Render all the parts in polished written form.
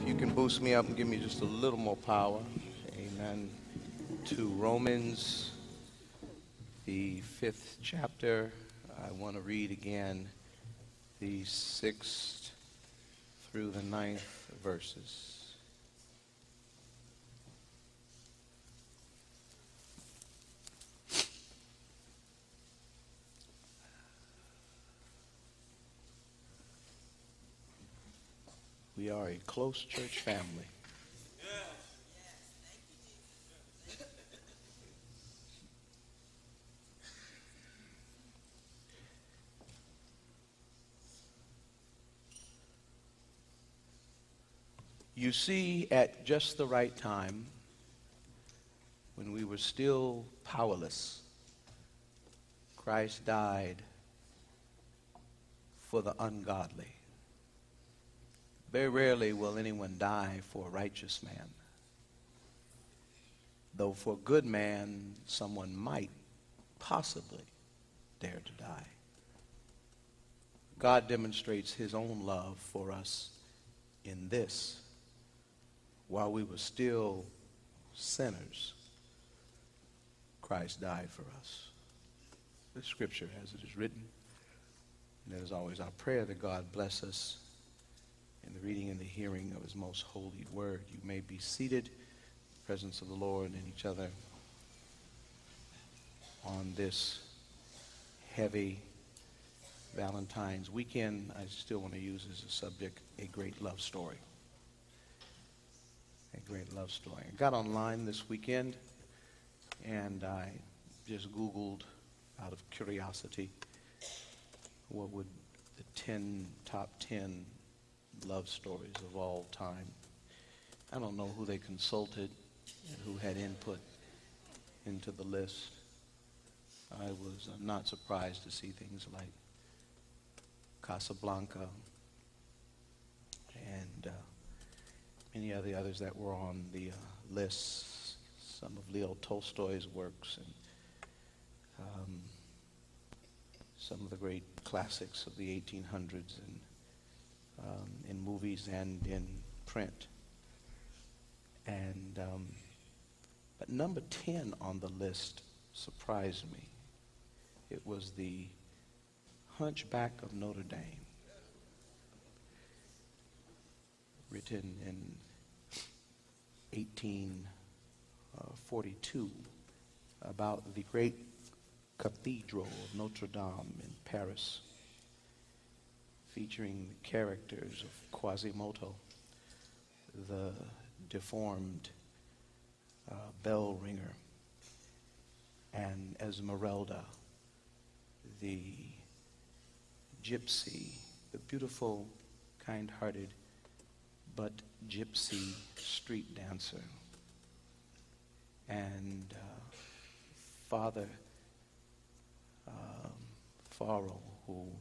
you can boost me up and give me just a little more power. Amen. To Romans, the 5th chapter. I want to read again the 6th through the 9th verses. We are a close church family. You see, at just the right time, when we were still powerless, Christ died for the ungodly. Very rarely will anyone die for a righteous man, though for a good man, someone might possibly dare to die. God demonstrates his own love for us in this: while we were still sinners, Christ died for us. The scripture as it is written. And that is always our prayer, that God bless us in the reading and the hearing of his most holy word. You may be seated in the presence of the Lord and each other on this heavy Valentine's weekend. I still want to use as a subject a great love story. A great love story. I got online this weekend and I just Googled out of curiosity what would the top 10 love stories of all time. I don't know who they consulted and who had input into the list. I was not surprised to see things like Casablanca and many of the others that were on the list. Some of Leo Tolstoy's works and some of the great classics of the 1800s and in movies and in print. And but number 10 on the list surprised me. It was the Hunchback of Notre Dame, written in 1842 about the great Cathedral of Notre Dame in Paris, featuring the characters of Quasimodo, the deformed bell ringer, and Esmeralda, the gypsy, the beautiful, kind-hearted, but gypsy street dancer, and Father Faro, who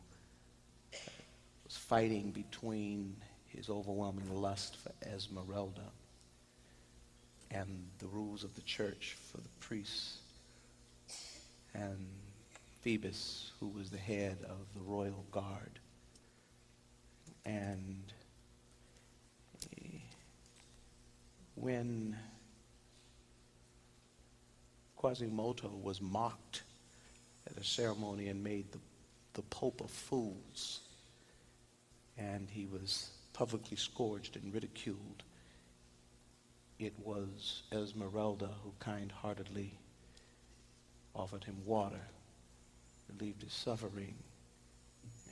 was fighting between his overwhelming lust for Esmeralda and the rules of the church for the priests, and Phoebus, who was the head of the royal guard. And when Quasimodo was mocked at a ceremony and made the Pope of fools, and he was publicly scourged and ridiculed, it was Esmeralda who kind-heartedly offered him water, relieved his suffering,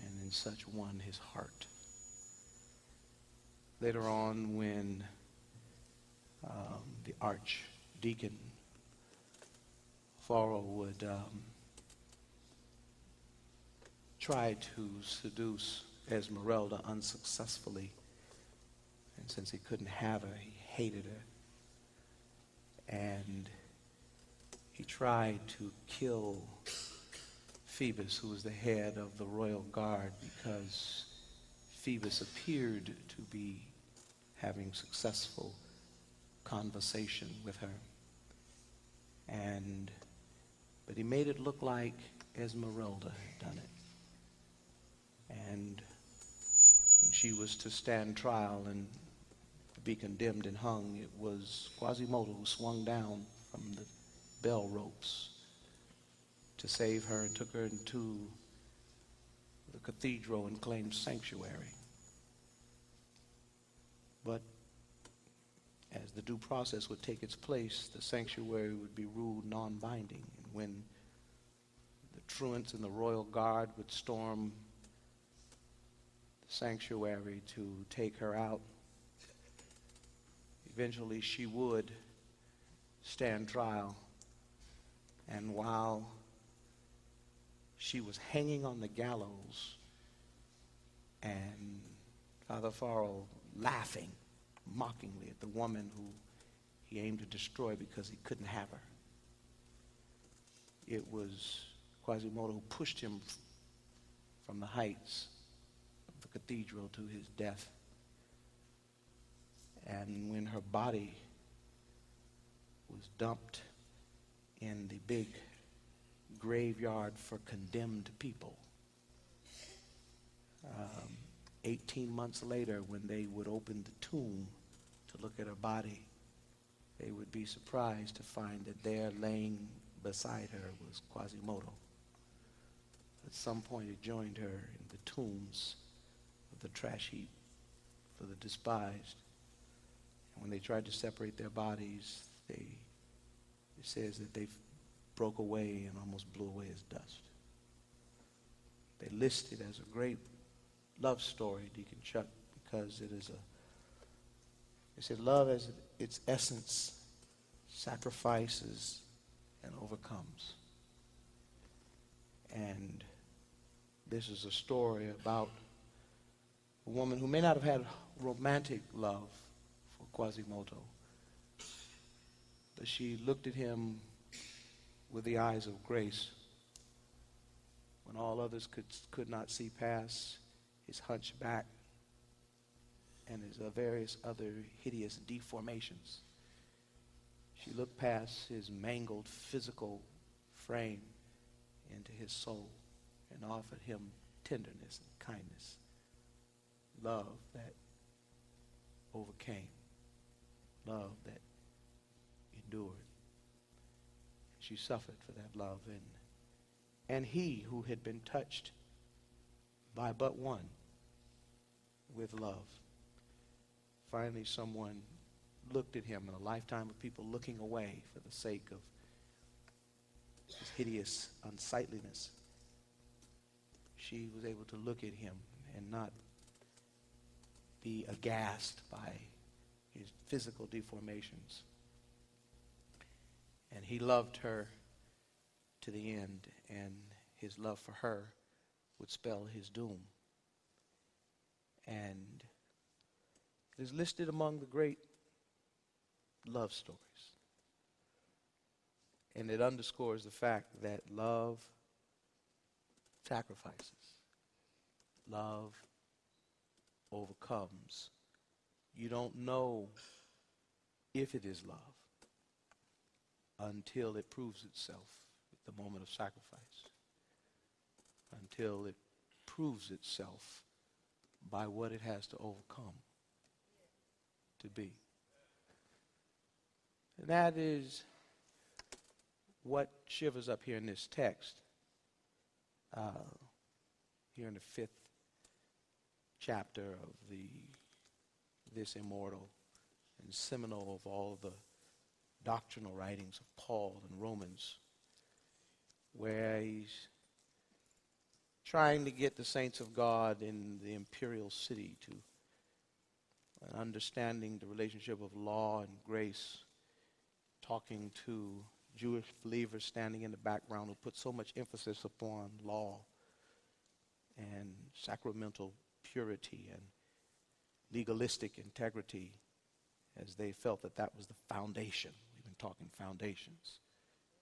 and in such won his heart. Later on, when the archdeacon Faro would try to seduce Esmeralda unsuccessfully, and since he couldn't have her, he hated her, and he tried to kill Phoebus, who was the head of the royal guard, because Phoebus appeared to be having successful conversation with her, but he made it look like Esmeralda had done it. And when she was to stand trial and be condemned and hung, it was Quasimodo who swung down from the bell ropes to save her and took her into the cathedral and claimed sanctuary. But as the due process would take its place, the sanctuary would be ruled non-binding. And when the truants and the royal guard would storm the sanctuary to take her out, eventually she would stand trial. And while she was hanging on the gallows and Father Farrell laughing mockingly at the woman who he aimed to destroy because he couldn't have her, it was Quasimodo who pushed him from the heights of the cathedral to his death. And when her body was dumped in the big graveyard for condemned people, 18 months later, when they would open the tomb to look at her body, they would be surprised to find that there laying beside her was Quasimodo. At some point it joined her in the tombs of the trash heap for the despised. And when they tried to separate their bodies, it says that they broke away and almost blew away as dust. They list it as a great love story, Deacon Chuck, because it said love as its essence sacrifices and overcomes. And this is a story about a woman who may not have had romantic love for Quasimodo, but she looked at him with the eyes of grace when all others could not see past his hunchback and his various other hideous deformations. She looked past his mangled physical frame into his soul and offered him tenderness and kindness, love that overcame, love that endured. She suffered for that love, and he who had been touched by but one with love, finally someone looked at him in a lifetime of people looking away for the sake of his hideous unsightliness. She was able to look at him and not be aghast by his physical deformations. And he loved her to the end, and his love for her would spell his doom. And it is listed among the great love stories. And it underscores the fact that love sacrifices. Love overcomes. You don't know if it is love until it proves itself at the moment of sacrifice, until it proves itself by what it has to overcome to be. And that is what shivers up here in this text, here in the 5th chapter of this immortal and seminal of all the doctrinal writings of Paul in Romans, where he's trying to get the saints of God in the imperial city to understanding the relationship of law and grace, talking to Jewish believers standing in the background who put so much emphasis upon law and sacramental purity and legalistic integrity, as they felt that that was the foundation. We've been talking foundations.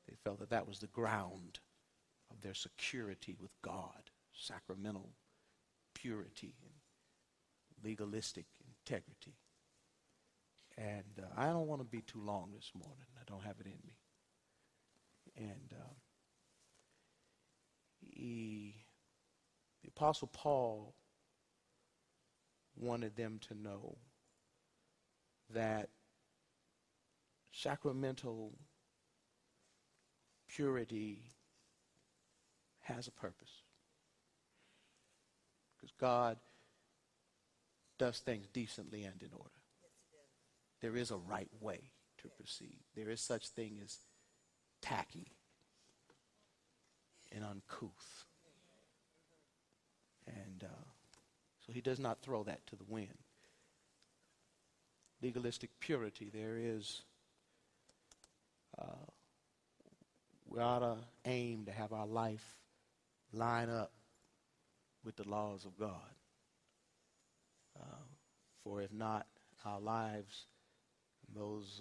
They felt that that was the ground of their security with God, sacramental purity and legalistic integrity. And I don't want to be too long this morning. I don't have it in me. And the Apostle Paul wanted them to know that sacramental purity has a purpose. Because God does things decently and in order. There is a right way to proceed. There is such thing as tacky and uncouth. And so he does not throw that to the wind. Legalistic purity, there is, we ought to aim to have our life line up with the laws of God. For if not, our lives, and those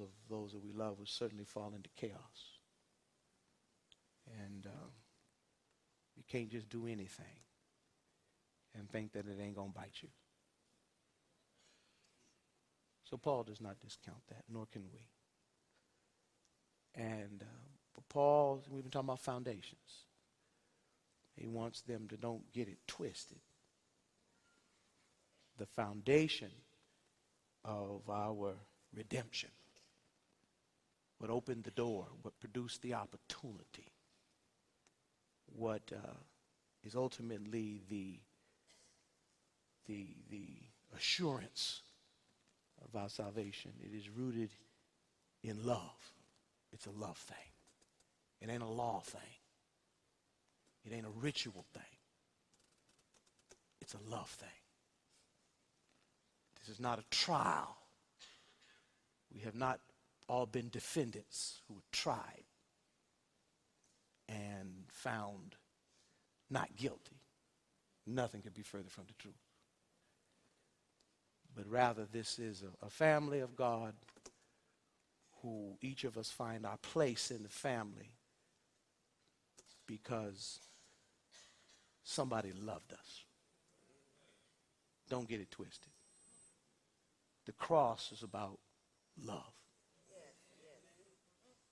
that we love, will certainly fall into chaos. And you can't just do anything and think that it ain't going to bite you. So Paul does not discount that, nor can we. And for Paul, we've been talking about foundations. He wants them to don't get it twisted. The foundation of our redemption, what opened the door, what produced the opportunity, what is ultimately the assurance of our salvation. It is rooted in love. It's a love thing. It ain't a law thing. It ain't a ritual thing. It's a love thing. This is not a trial. We have not all been defendants who were tried and found not guilty. Nothing could be further from the truth. But rather, this is a family of God who each of us find our place in the family because somebody loved us. Don't get it twisted. The cross is about love.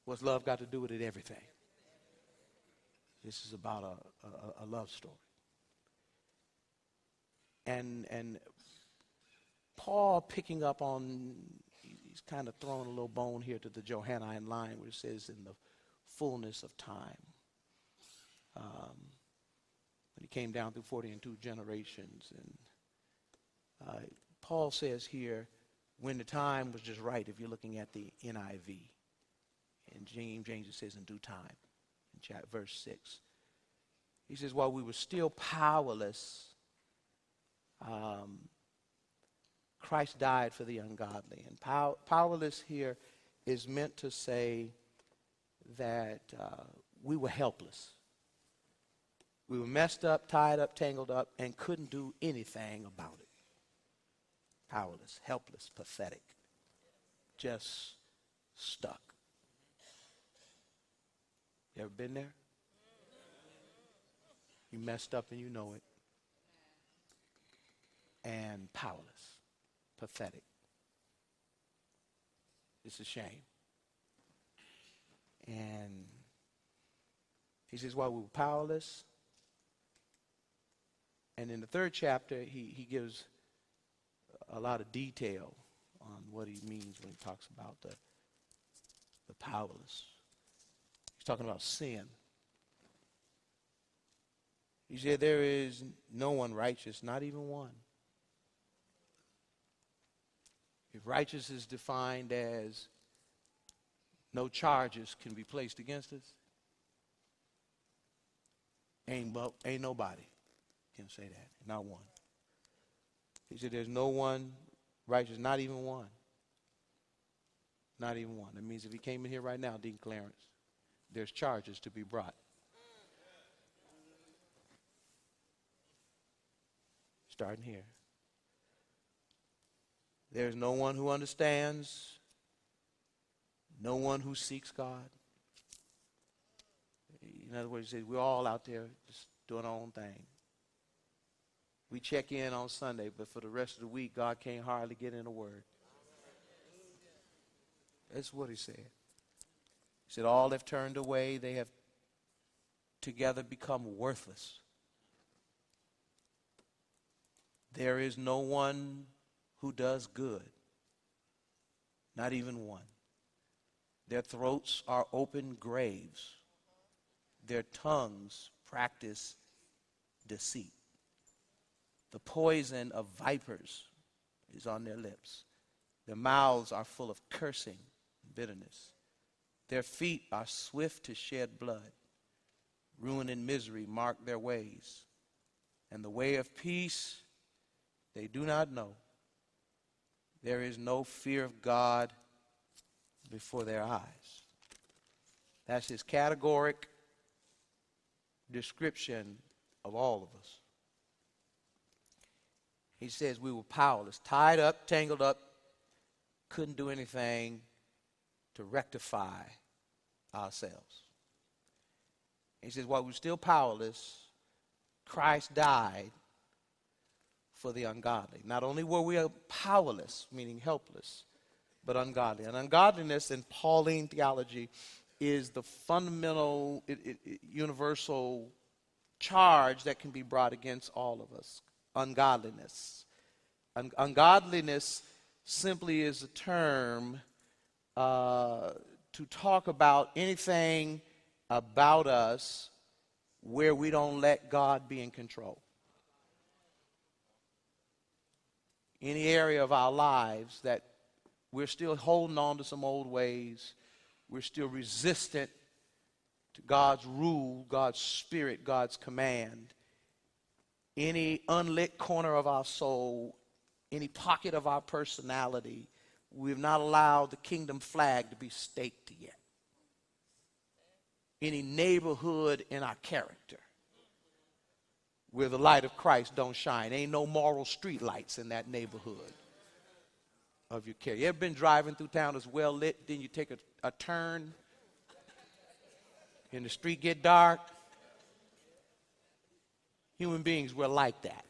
What's love got to do with it? Everything. This is about a love story. And Paul picking up on, he's kind of throwing a little bone here to the Johannine line where it says in the fullness of time. When he came down through 40 and 2 generations. And Paul says here, when the time was just right, if you're looking at the NIV. And James it says in due time, in verse 6. He says, while we were still powerless, Christ died for the ungodly. And powerless here is meant to say that we were helpless. We were messed up, tied up, tangled up, and couldn't do anything about it. Powerless, helpless, pathetic. Just stuck. You ever been there? You messed up and you know it. And powerless, pathetic. It's a shame. And he says, while we were powerless, and in the 3rd chapter, he gives a lot of detail on what he means when he talks about the powerless. He's talking about sin. He said, there is no one righteous, not even one. If righteous is defined as no charges can be placed against us, ain't nobody can say that, not one. He said there's no one righteous, not even one. Not even one. That means if he came in here right now, Dean Clarence, there's charges to be brought. Starting here. There's no one who understands, no one who seeks God. In other words, he says we're all out there just doing our own thing. We check in on Sunday, but for the rest of the week, God can't hardly get in a word. That's what he said. He said, all have turned away. They have together become worthless. There is no one who does good. Not even one. Their throats are open graves. Their tongues practice deceit. The poison of vipers is on their lips. Their mouths are full of cursing and bitterness. Their feet are swift to shed blood. Ruin and misery mark their ways. And the way of peace they do not know. There is no fear of God before their eyes. That's his categoric description of all of us. He says we were powerless, tied up, tangled up, couldn't do anything to rectify ourselves. He says while we're still powerless, Christ died for the ungodly. Not only were we powerless, meaning helpless, but ungodly. And ungodliness in Pauline theology is the fundamental, universal charge that can be brought against all of us. Ungodliness. Ungodliness simply is a term to talk about anything about us where we don't let God be in control. Any area of our lives that we're still holding on to some old ways, we're still resistant to God's rule, God's spirit, God's command. Any unlit corner of our soul, any pocket of our personality, we've not allowed the kingdom flag to be staked yet. Any neighborhood in our character where the light of Christ don't shine. Ain't no moral street lights in that neighborhood of your character. You ever been driving through town that's well lit, then you take a turn and the street get dark? Human beings, we're like that.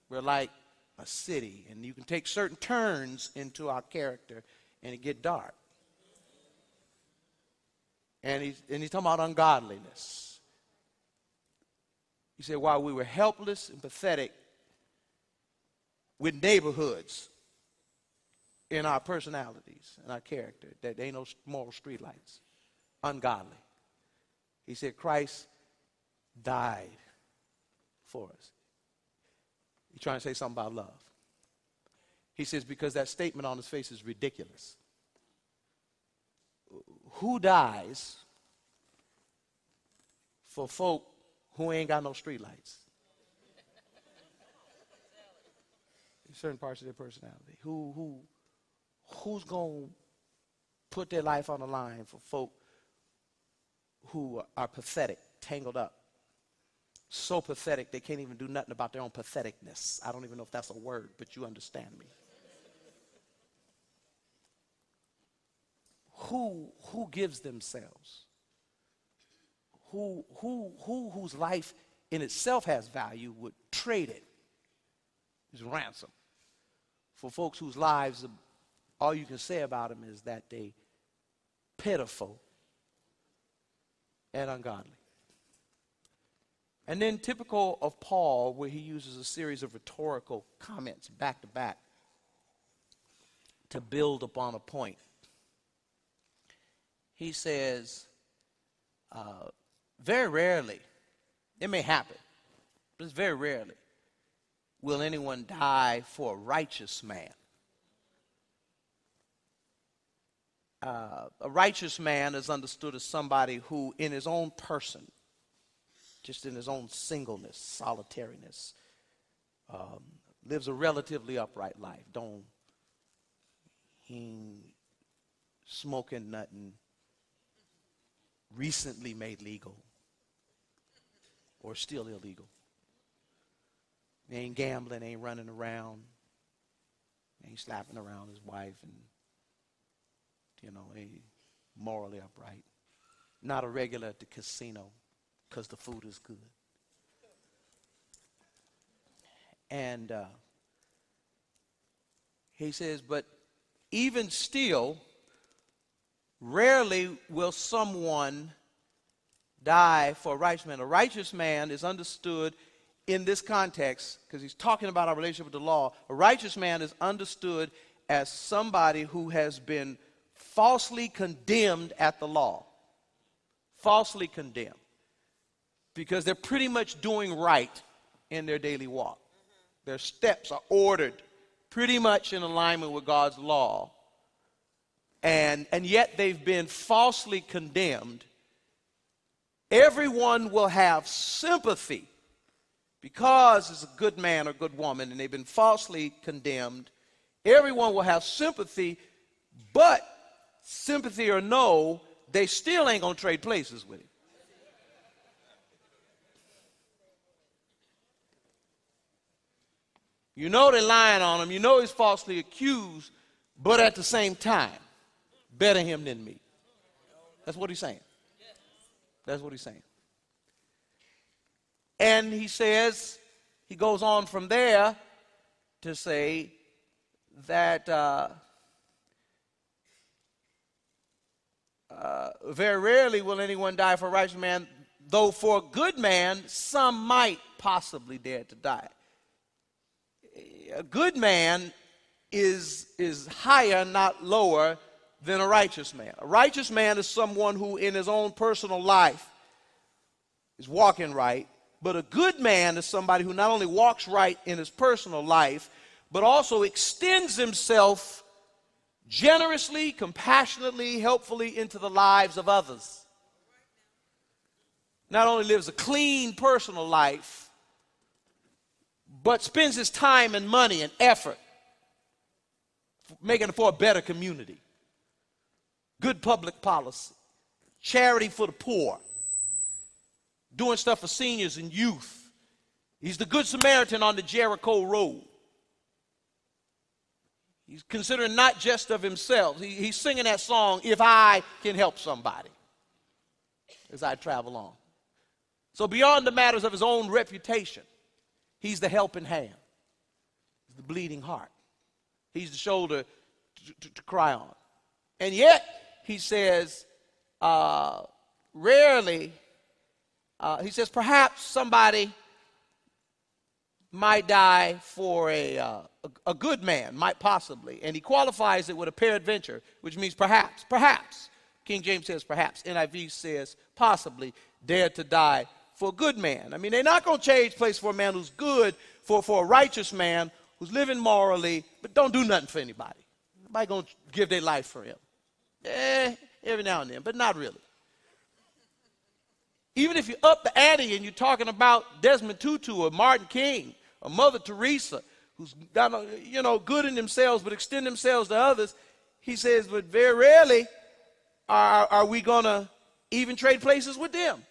We're like a city, and you can take certain turns into our character and it get dark. And he's talking about ungodliness. He said, while we were helpless and pathetic with neighborhoods in our personalities and our character, that there ain't no moral streetlights, ungodly. He said, Christ died for us. He's trying to say something about love. He says, because that statement on his face is ridiculous. Who dies for folk who ain't got no streetlights? In certain parts of their personality. Who's going to put their life on the line for folk who are pathetic, tangled up? So pathetic they can't even do nothing about their own patheticness. I don't even know if that's a word, but you understand me. Who gives themselves? Whose life in itself has value would trade it as ransom for folks whose lives, all you can say about them is that they pitiful and ungodly. And then typical of Paul, where he uses a series of rhetorical comments back to back to build upon a point. He says, very rarely, it may happen, but it's very rarely, will anyone die for a righteous man. A righteous man is understood as somebody who in his own person, just in his own singleness, solitariness, lives a relatively upright life. He ain't smoking nothing recently made legal or still illegal. He ain't gambling, ain't running around, ain't slapping around his wife, and ain't morally upright. Not a regular at the casino because the food is good. And he says, but even still, rarely will someone die for a righteous man. A righteous man is understood in this context, because he's talking about our relationship with the law. A righteous man is understood as somebody who has been falsely condemned at the law. Falsely condemned. Because they're pretty much doing right in their daily walk. Their steps are ordered pretty much in alignment with God's law. And yet they've been falsely condemned. Everyone will have sympathy because it's a good man or good woman and they've been falsely condemned. Everyone will have sympathy, but sympathy or no, they still ain't going to trade places with him. You know they're lying on him. You know he's falsely accused, but at the same time, better him than me. That's what he's saying. That's what he's saying. And he says, he goes on from there to say that very rarely will anyone die for a righteous man, though for a good man, some might possibly dare to die. A good man is higher, not lower, than a righteous man. A righteous man is someone who in his own personal life is walking right, but a good man is somebody who not only walks right in his personal life, but also extends himself generously, compassionately, helpfully into the lives of others. Not only lives a clean personal life, but spends his time and money and effort making it for a better community. Good public policy, charity for the poor, doing stuff for seniors and youth. He's the Good Samaritan on the Jericho Road. He's considering not just of himself. He's singing that song, If I Can Help Somebody, as I travel on. So beyond the matters of his own reputation, he's the helping hand. He's the bleeding heart. He's the shoulder to cry on. And yet, he says, rarely, he says, perhaps somebody might die for a good man, might possibly. And he qualifies it with a peradventure, which means perhaps, perhaps. King James says perhaps. NIV says possibly dare to die for a good man. I mean, they're not going to change place for a man who's good, for a righteous man who's living morally, but don't do nothing for anybody. Nobody going to give their life for him. Every now and then, but not really. Even if you up the ante and you're talking about Desmond Tutu or Martin King or Mother Teresa, who's got, good in themselves but extend themselves to others, he says, but very rarely are we going to even trade places with them.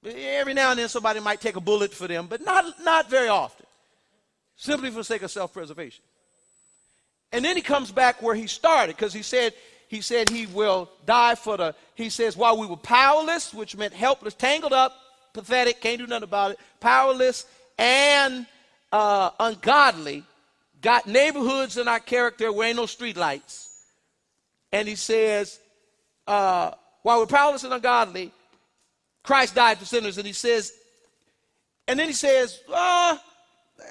Every now and then somebody might take a bullet for them, but not very often, simply for the sake of self-preservation. And then he comes back where he started, because he said he will die he says, while we were powerless, which meant helpless, tangled up, pathetic, can't do nothing about it, powerless and ungodly, got neighborhoods in our character where ain't no street lights. And he says, while we're powerless and ungodly, Christ died for sinners. And then he says,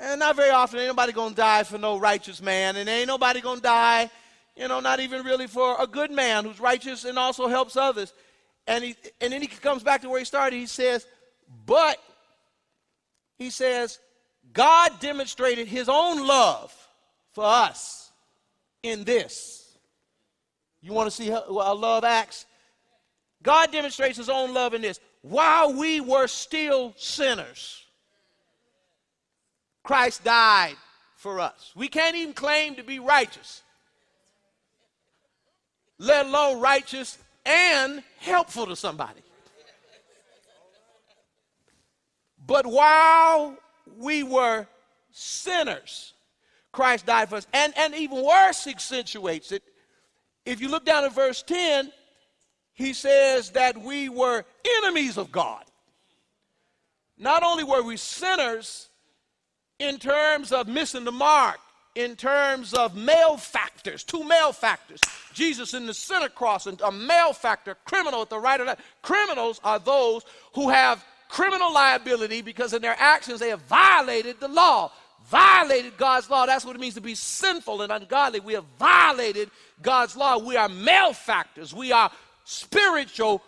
and not very often ain't nobody going to die for no righteous man, and ain't nobody going to die, not even really for a good man who's righteous and also helps others. And then he comes back to where he started. He says, but he says, God demonstrated his own love for us in this. You want to see how love acts? God demonstrates his own love in this. While we were still sinners, Christ died for us. We can't even claim to be righteous, let alone righteous and helpful to somebody. But while we were sinners, Christ died for us. And even worse accentuates it. If you look down at verse 10, he says that we were enemies of God. Not only were we sinners in terms of missing the mark, in terms of malefactors, two malefactors, Jesus in the center cross, and a malefactor, criminal at the right of that. Criminals are those who have criminal liability because in their actions they have violated the law. violated God's law. That's what it means to be sinful and ungodly. We have violated God's law. We are malefactors. We are spiritual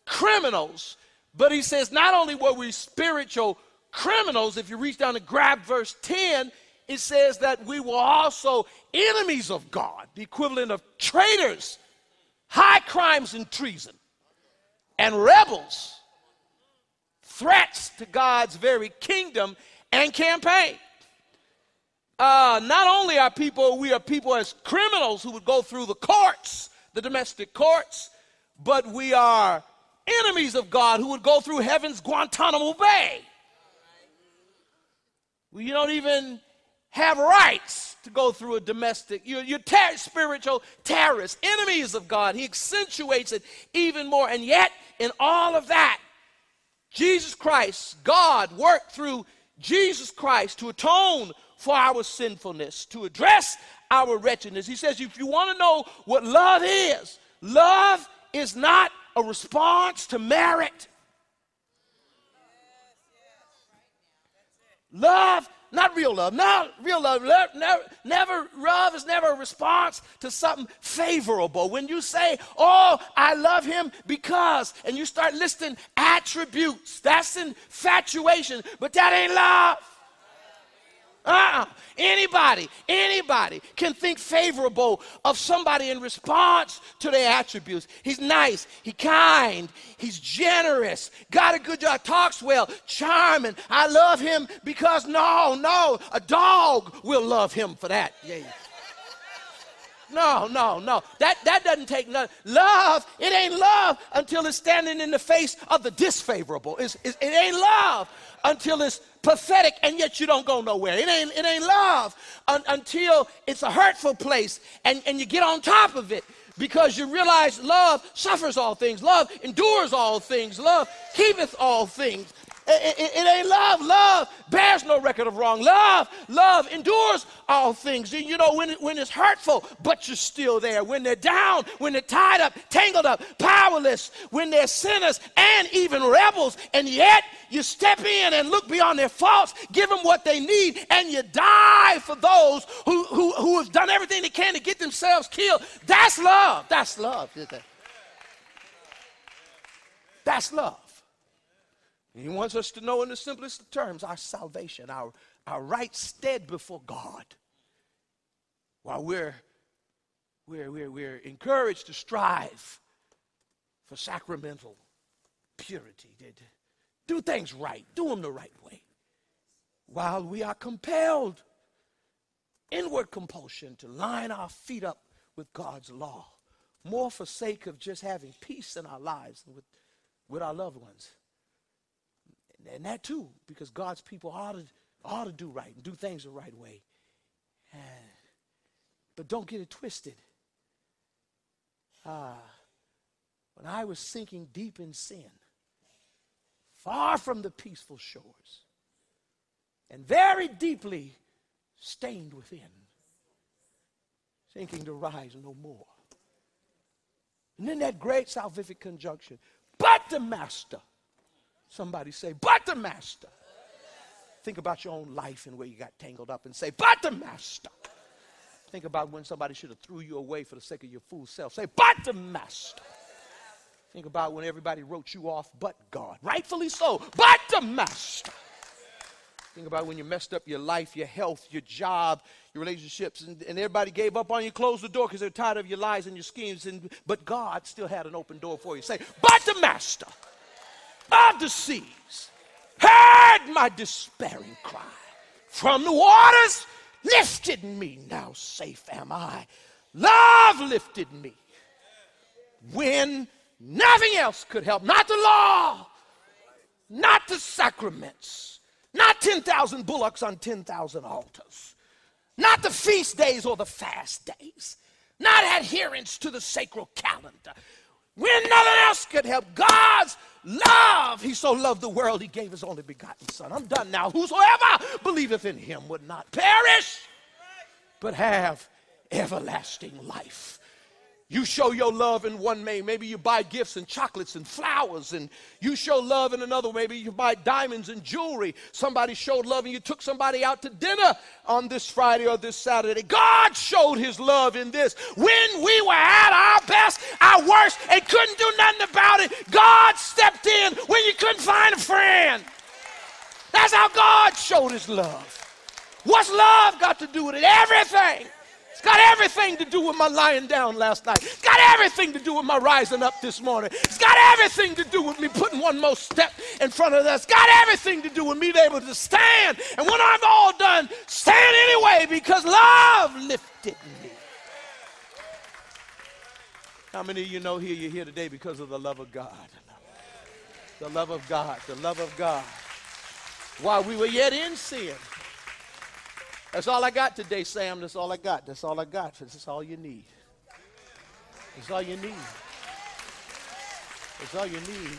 criminals. But he says not only were we spiritual criminals, if you reach down and grab verse 10, it says that we were also enemies of God, the equivalent of traitors, high crimes and treason, and rebels, threats to God's very kingdom and campaign. Not only we are people as criminals who would go through the courts, the domestic courts, but we are enemies of God who would go through heaven's Guantanamo Bay. You don't even have rights to go through a domestic. You're spiritual terrorists, enemies of God. He accentuates it even more. And yet, in all of that, Jesus Christ, God worked through Jesus Christ to atone for our sinfulness, to address our wretchedness. He says, if you want to know what love is not a response to merit. Love, not real love. Not real love. Love is never a response to something favorable. When you say, oh, I love him because, and you start listing attributes, that's infatuation, but that ain't love. Anybody can think favorable of somebody in response to their attributes. He's nice, he's kind, he's generous, got a good job, talks well, charming. I love him because no, a dog will love him for that. Yeah. No. That doesn't take nothing. Love, it ain't love until it's standing in the face of the disfavorable. It ain't love until it's pathetic and yet you don't go nowhere. It ain't love until it's a hurtful place and you get on top of it because you realize love suffers all things. Love endures all things. Love keepeth all things. It ain't love. Love bears no record of wrong. Love endures all things. You know, when it's hurtful, but you're still there. When they're down, when they're tied up, tangled up, powerless, when they're sinners and even rebels, and yet you step in and look beyond their faults, give them what they need, and you die for those who have done everything they can to get themselves killed. That's love. That's love. That's love. He wants us to know in the simplest of terms our salvation, our right stead before God. While we're encouraged to strive for sacramental purity, do things right, do them the right way. While we are compelled, inward compulsion, to line our feet up with God's law, more for sake of just having peace in our lives and with our loved ones. And that too, because God's people ought to do right and do things the right way. But don't get it twisted. When I was sinking deep in sin, far from the peaceful shores, and very deeply stained within, sinking to rise no more. And then that great salvific conjunction, but the master. Somebody say, but the master. Think about your own life and where you got tangled up and say, but the master. Think about when somebody should have threw you away for the sake of your fool self. Say, but the master. Think about when everybody wrote you off but God. Rightfully so, but the master. Think about when you messed up your life, your health, your job, your relationships, and everybody gave up on you, closed the door because they're tired of your lies and your schemes, but God still had an open door for you. Say, but the master of the seas heard my despairing cry. From the waters lifted me, now safe am I. Love lifted me when nothing else could help. Not the law, not the sacraments, not 10,000 bullocks on 10,000 altars, not the feast days or the fast days, not adherence to the sacred calendar. When nothing else could help, God's love. He so loved the world, he gave his only begotten son. I'm done now. Whosoever believeth in him would not perish, but have everlasting life. You show your love in one way. Maybe you buy gifts and chocolates and flowers, and you show love in another. Maybe you buy diamonds and jewelry. Somebody showed love and you took somebody out to dinner on this Friday or this Saturday. God showed his love in this. When we were at our best, our worst, and couldn't do nothing about it, God stepped in when you couldn't find a friend. That's how God showed his love. What's love got to do with it? Everything. It's got everything to do with my lying down last night. It's got everything to do with my rising up this morning. It's got everything to do with me putting one more step in front of that. It's got everything to do with me being able to stand. And when I'm all done, stand anyway because love lifted me. How many of you know here you're here today because of the love of God? The love of God. The love of God. While we were yet in sin. That's all I got today, Sam. That's all I got. That's all I got. That's all you need. That's all you need. That's all you need.